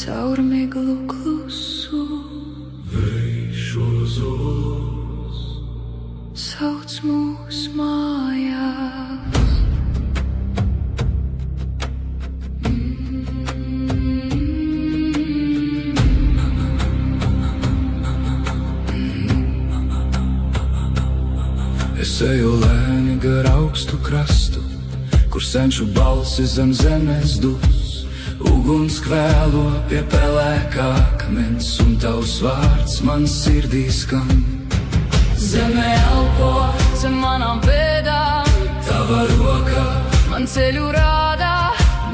Caur miglu klusu Vējšos sauc mūs mājās. Es eju lēni gar augstu krastu, kur senču balsis zem zemes dus. Uguns kvēlo pie pelēkā akmens, un tavs vārds man sirdī skan. Zeme elpo zem manām pēdām, Tava roka man ceļu rādā.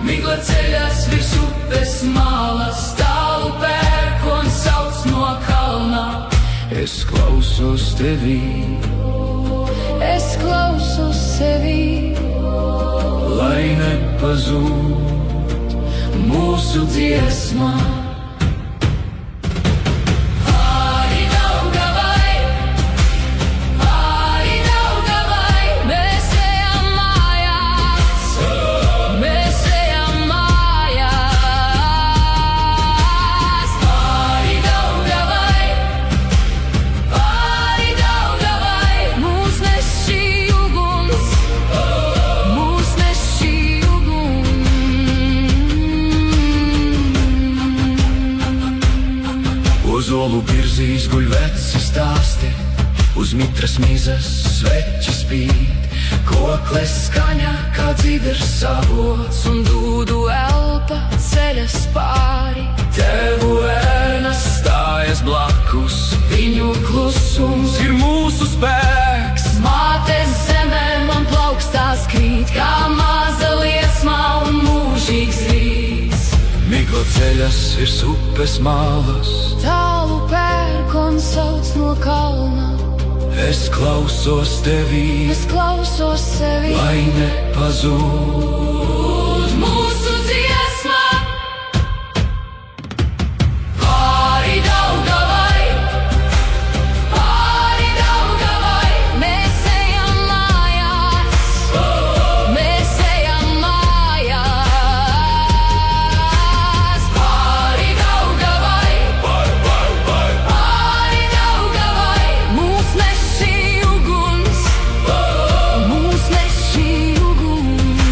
migla ceļas virs upes malas, tālu pērkons sauc no kalna. Es klausos tevī, Es klausos sevī, lai nepazūd mūsu dziesmā. Pāri Daugavai, pāri Daugavai, mēs ejam mājās, mēs ejam mājās. Pāri Daugavai, mūs nes šī uguns, mūs nes šī uguns. Uz olu birzīs guļ veci stāsti, uz mitras mizas sveķi spīd. Kokles skaņā kā dzīders savots, Un dūdu elpa ceļas pāri. tevu ērnas stājas blakus. Viņu klusums ir mūsu spēks. Mātes zemē man plaukstās krīt, kā maza liesmā un mūžīgs rīts. Migla ceļas virs upes malas, Tālu pērkons sauc no kalna, es klausos tevī, es klausos sevi. lai nepazūd Mūsu dziesma pāri Daugavai, pāri Daugavai, mēs ejam mājās, mēs ejam mājās. Pāri Daugavai, pāri Daugavai, mūs nes šī uguns, mūs nes šī uguns.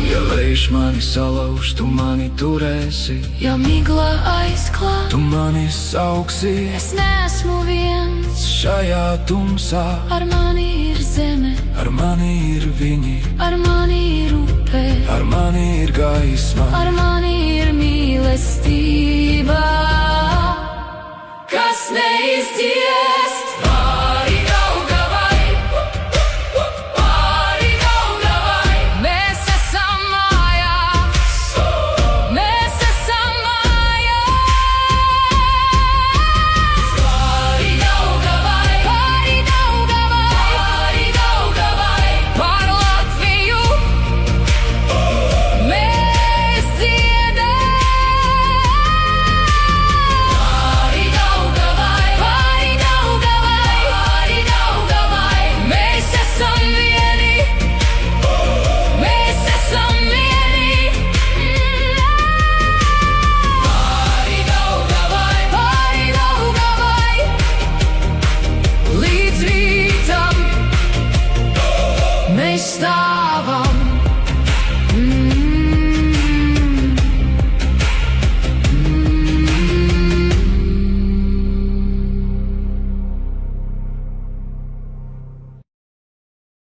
Ja vējš mani salauž, tu mani turēsi, Ja migla aizklāt, tu mani sauksi. es neesmu viens. Šajā tumsā Ar mani ir zeme, ar mani ir viņi, ar mani ir upe, ar mani ir gaisma. ar mani ir mīlestība.